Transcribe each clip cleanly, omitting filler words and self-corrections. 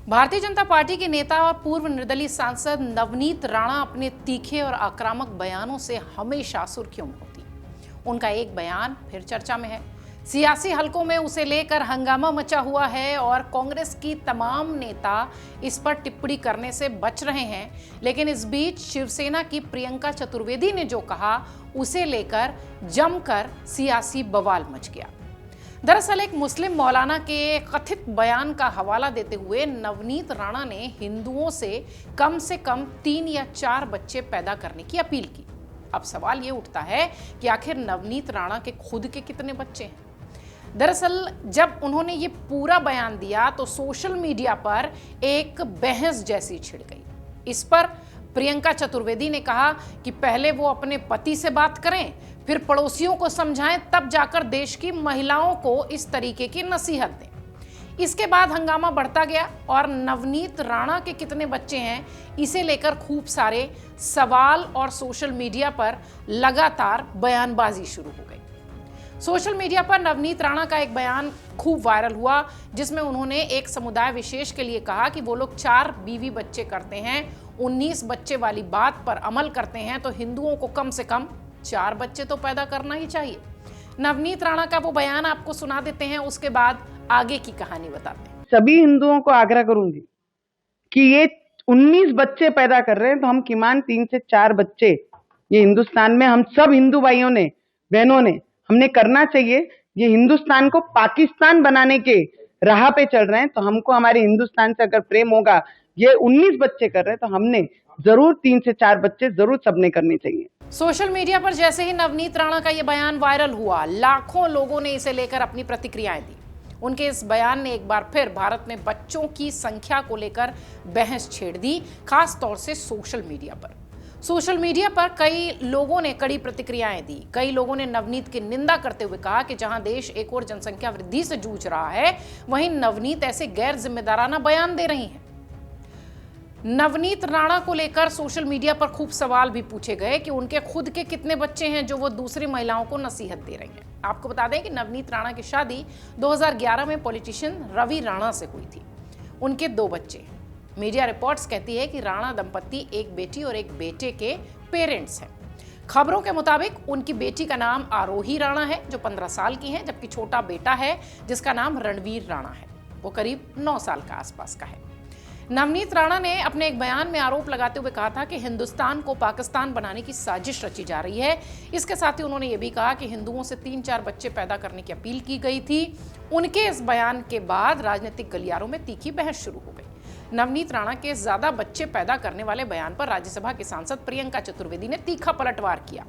Bharatiya Janata party के नेता और पूर्व निर्दलीय सांसद नवनीत राणा अपने तीखे और आक्रामक बयानों से हमेशा सुर्खियों में होती। उनका एक बयान फिर चर्चा में है। सियासी हलकों में उसे लेकर हंगामा मचा हुआ है और कांग्रेस की तमाम नेता इस पर टिप्पणी करने से बच रहे हैं। लेकिन इस बीच शिवसेना की प्रियंका चतुर्वेदी ने जो कहा, उसे लेकर जमकर सियासी बवाल मच गया। दरअसल एक मुस्लिम मौलाना के कथित बयान का हवाला देते हुए नवनीत राणा ने हिंदुओं से कम 3 या 4 बच्चे पैदा करने की अपील की। अब सवाल ये उठता है कि आखिर नवनीत राणा के खुद के कितने बच्चे हैं। दरअसल जब उन्होंने ये पूरा बयान दिया तो सोशल मीडिया पर एक बहस जैसी छिड़ गई। इस पर प्रियंका चतुर्वेदी ने कहा कि पहले वो अपने पति से बात करें, फिर पड़ोसियों को समझाएं, तब जाकर देश की महिलाओं को इस तरीके की नसीहत दें। इसके बाद हंगामा बढ़ता गया और नवनीत राणा के कितने बच्चे हैं, इसे लेकर खूब सारे सवाल और सोशल मीडिया पर लगातार बयानबाजी शुरू हो गई। सोशल मीडिया पर नवनीत राणा का एक बयान खूब वायरल हुआ, जिसमें उन्होंने एक समुदाय विशेष के लिए कहा कि वो लोग 4 बीवी बच्चे करते हैं, 19 बच्चे वाली बात पर अमल करते हैं तो हिंदुओं को कम से कम 4 बच्चे तो पैदा करना ही चाहिए। नवनीत राणा का वो बयान आपको सुना देते हैं, उसके बाद आगे की कहानी बताते हैं। सभी हिंदुओं को आग्रह करूंगी कि ये 19 बच्चे पैदा कर रहे हैं तो हम किमान 3 से 4 बच्चे ये हिंदुस्तान में हम सब हिंदू भाइयों ने, बहनों ने, हमने करना चाहिए। ये हिंदुस्तान को पाकिस्तान बनाने के राह पे चल रहे हैं, तो हमको हमारे हिंदुस्तान से अगर प्रेम होगा, ये 19 बच्चे कर रहे हैं तो हमने जरूर 3 से 4 बच्चे जरूर सबने करने चाहिए। सोशल मीडिया पर जैसे ही नवनीत राणा का यह बयान वायरल हुआ, लाखों लोगों ने इसे लेकर अपनी प्रतिक्रियाएं दी। उनके इस बयान ने एक बार फिर भारत में बच्चों की संख्या को लेकर बहस छेड़ दी, खास तौर से सोशल मीडिया पर। सोशल मीडिया पर कई लोगों ने कड़ी प्रतिक्रियाएं दी। कई लोगों ने नवनीत की निंदा करते हुए कहा कि जहां देश एक और जनसंख्या वृद्धि से जूझ रहा है, वहीं नवनीत ऐसे गैर जिम्मेदाराना बयान दे रही हैं। नवनीत राणा को लेकर सोशल मीडिया पर खूब सवाल भी पूछे गए कि उनके खुद के कितने बच्चे हैं जो वो दूसरी महिलाओं को नसीहत दे रही हैं। आपको बता दें कि नवनीत राणा की शादी 2011 में पॉलिटिशियन रवि राणा से हुई थी। उनके 2 बच्चे हैं। मीडिया रिपोर्ट्स कहती है कि राणा दंपत्ति एक बेटी और एक बेटे के पेरेंट्स हैं। खबरों के मुताबिक उनकी बेटी का नाम आरोही राणा है, जो 15 साल की है, जबकि छोटा बेटा है जिसका नाम रणवीर राणा है, वो करीब 9 साल का आसपास का है। नवनीत राणा ने अपने एक बयान में आरोप लगाते हुए कहा था कि हिंदुस्तान को पाकिस्तान बनाने की साजिश रची जा रही है। इसके साथ ही उन्होंने ये भी कहा कि हिंदुओं से 3-4 बच्चे पैदा करने की अपील की गई थी। उनके इस बयान के बाद राजनीतिक गलियारों में तीखी बहस शुरू हो गई। नवनीत राणा के ज्यादा बच्चे पैदा करने वाले बयान पर राज्यसभा की सांसद प्रियंका चतुर्वेदी ने तीखा पलटवार किया।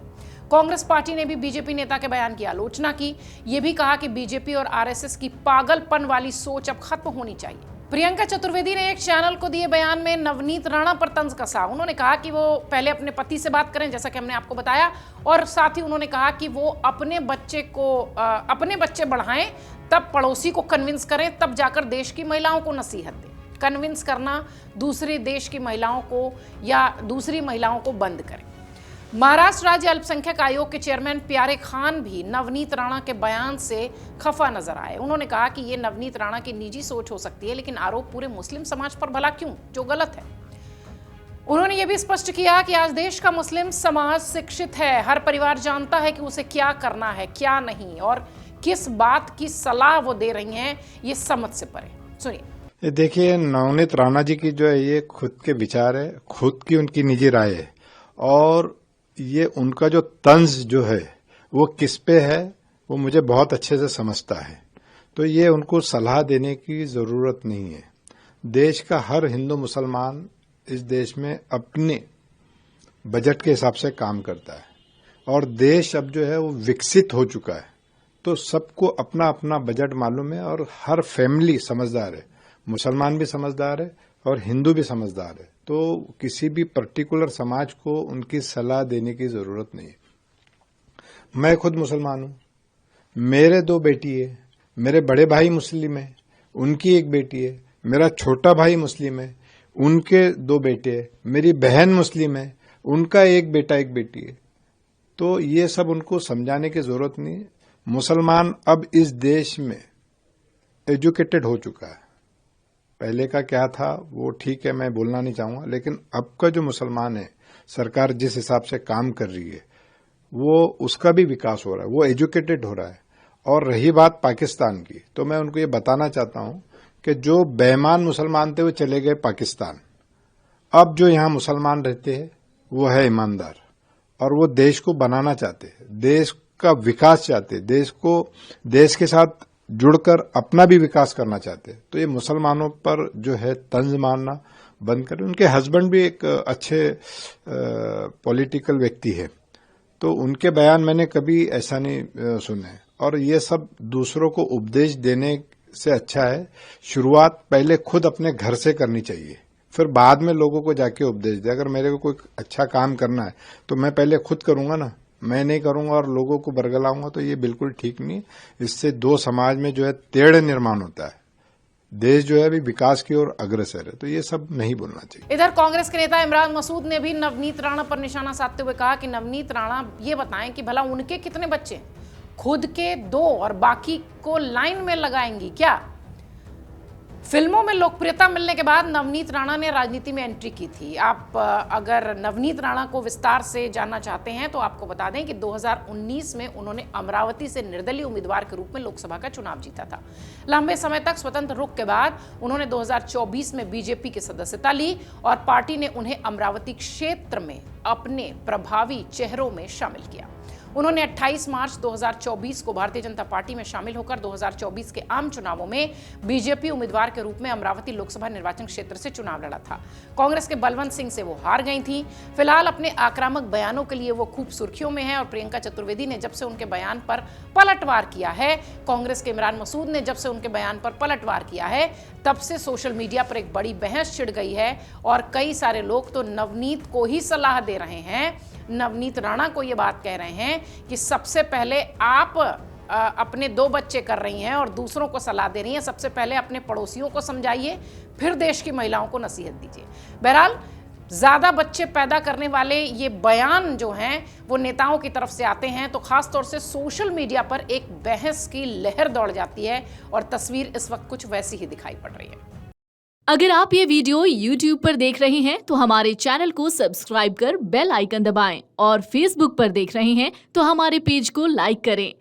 कांग्रेस पार्टी ने भी बीजेपी नेता के बयान की आलोचना की। ये भी कहा कि बीजेपी और आरएसएस की पागलपन वाली सोच अब खत्म होनी चाहिए। प्रियंका चतुर्वेदी ने एक चैनल को दिए बयान में नवनीत राणा पर तंज कसा। उन्होंने कहा कि वो पहले अपने पति से बात करें, जैसा कि हमने आपको बताया, और साथ ही उन्होंने कहा कि वो अपने बच्चे बढ़ाएं, तब पड़ोसी को कन्विंस करें, तब जाकर देश की महिलाओं को नसीहत दें। कन्विंस करना दूसरे देश की महिलाओं को या दूसरी महिलाओं को बंद करें। महाराष्ट्र राज्य अल्पसंख्यक आयोग के चेयरमैन प्यारे खान भी नवनीत राणा के बयान से खफा नजर आए। उन्होंने कहा कि ये नवनीत राणा की निजी सोच हो सकती है, लेकिन आरोप पूरे मुस्लिम समाज पर भला क्यों, जो गलत है। उन्होंने ये भी स्पष्ट किया कि आज देश का मुस्लिम समाज शिक्षित है। हर परिवार जानता है कि उसे क्या करना है, क्या नहीं, और किस बात की सलाह वो दे रही हैं, ये समझ से परे। सुनिए। देखिए, नवनीत राणा जी की जो है ये खुद के विचार है, खुद की उनकी निजी राय है, और ये उनका जो तंज जो है वो किस पे है वो मुझे बहुत अच्छे से समझता है। तो ये उनको सलाह देने की जरूरत नहीं है। देश का हर हिंदू मुसलमान इस देश में अपने बजट के हिसाब से काम करता है, और देश अब जो है वो विकसित हो चुका है, तो सबको अपना अपना बजट मालूम है और हर फैमिली समझदार है। मुसलमान भी समझदार है और हिंदू भी समझदार है, तो किसी भी पर्टिकुलर समाज को उनकी सलाह देने की जरूरत नहीं है। मैं खुद मुसलमान हूं, मेरे 2 बेटी है, मेरे बड़े भाई मुस्लिम है, उनकी 1 बेटी है, मेरा छोटा भाई मुस्लिम है, उनके 2 बेटे हैं, मेरी बहन मुस्लिम है, उनका 1 बेटा 1 बेटी है। तो ये सब उनको समझाने की जरूरत नहीं है। मुसलमान अब इस देश में एजुकेटेड हो चुका है, पहले का क्या था वो ठीक है, मैं बोलना नहीं चाहूंगा, लेकिन अब का जो मुसलमान है, सरकार जिस हिसाब से काम कर रही है वो उसका भी विकास हो रहा है, वो एजुकेटेड हो रहा है। और रही बात पाकिस्तान की, तो मैं उनको ये बताना चाहता हूं कि जो बेईमान मुसलमान थे वो चले गए पाकिस्तान। अब जो यहां मुसलमान रहते हैं वो है ईमानदार, और वो देश को बनाना चाहते हैं, देश का विकास चाहते हैं, देश के साथ जुड़कर अपना भी विकास करना चाहते हैं। तो ये मुसलमानों पर जो है तंज मारना बंद करें। उनके हस्बैंड भी एक अच्छे पॉलिटिकल व्यक्ति है, तो उनके बयान मैंने कभी ऐसा नहीं सुने। और ये सब दूसरों को उपदेश देने से अच्छा है शुरुआत पहले खुद अपने घर से करनी चाहिए, फिर बाद में लोगों को जाके उपदेश दे। अगर मेरे को कोई अच्छा काम करना है तो मैं पहले खुद करूंगा ना, मैं नहीं करूंगा और लोगों को बरगलाऊंगा, तो ये बिल्कुल ठीक नहीं। इससे दो समाज में जो है तेढ़ निर्माण होता है, देश जो है अभी विकास की ओर अग्रसर है, तो ये सब नहीं बोलना चाहिए। इधर कांग्रेस के नेता इमरान मसूद ने भी नवनीत राणा पर निशाना साधते हुए कहा कि नवनीत राणा ये बताएं कि भला उनके कितने बच्चे, खुद के 2 और बाकी को लाइन में लगाएंगी क्या। फिल्मों में लोकप्रियता मिलने के बाद नवनीत राणा ने राजनीति में एंट्री की थी। आप अगर नवनीत राणा को विस्तार से जानना चाहते हैं तो आपको बता दें कि 2019 में उन्होंने अमरावती से निर्दलीय उम्मीदवार के रूप में लोकसभा का चुनाव जीता था। लंबे समय तक स्वतंत्र रुख के बाद उन्होंने 2024 में बीजेपी की सदस्यता ली और पार्टी ने उन्हें अमरावती क्षेत्र में अपने प्रभावी चेहरों में शामिल किया। उन्होंने 28 मार्च 2024 को भारतीय जनता पार्टी में शामिल होकर 2024 के आम चुनावों में बीजेपी उम्मीदवार के रूप में अमरावती लोकसभा निर्वाचन क्षेत्र से चुनाव लड़ा था। कांग्रेस के बलवंत सिंह से वो हार गई थी। फिलहाल अपने आक्रामक बयानों के लिए वो खूब सुर्खियों में है और प्रियंका चतुर्वेदी ने जब से उनके बयान पर पलटवार किया है, कांग्रेस के इमरान मसूद ने जब से उनके बयान पर पलटवार किया है, तब से सोशल मीडिया पर एक बड़ी बहस छिड़ गई है और कई सारे लोग तो नवनीत को ही सलाह दे रहे हैं, नवनीत राणा को ये बात कह रहे हैं कि सबसे पहले आप अपने 2 बच्चे कर रही हैं और दूसरों को सलाह दे रही हैं, सबसे पहले अपने पड़ोसियों को समझाइए, फिर देश की महिलाओं को नसीहत दीजिए। बहरहाल ज्यादा बच्चे पैदा करने वाले ये बयान जो हैं वो नेताओं की तरफ से आते हैं तो खासतौर से सोशल मीडिया पर एक बहस की लहर दौड़ जाती है और तस्वीर इस वक्त कुछ वैसी ही दिखाई पड़ रही है। अगर आप ये वीडियो YouTube पर देख रहे हैं तो हमारे चैनल को सब्सक्राइब कर बेल आइकन दबाएं और Facebook पर देख रहे हैं तो हमारे पेज को लाइक करें।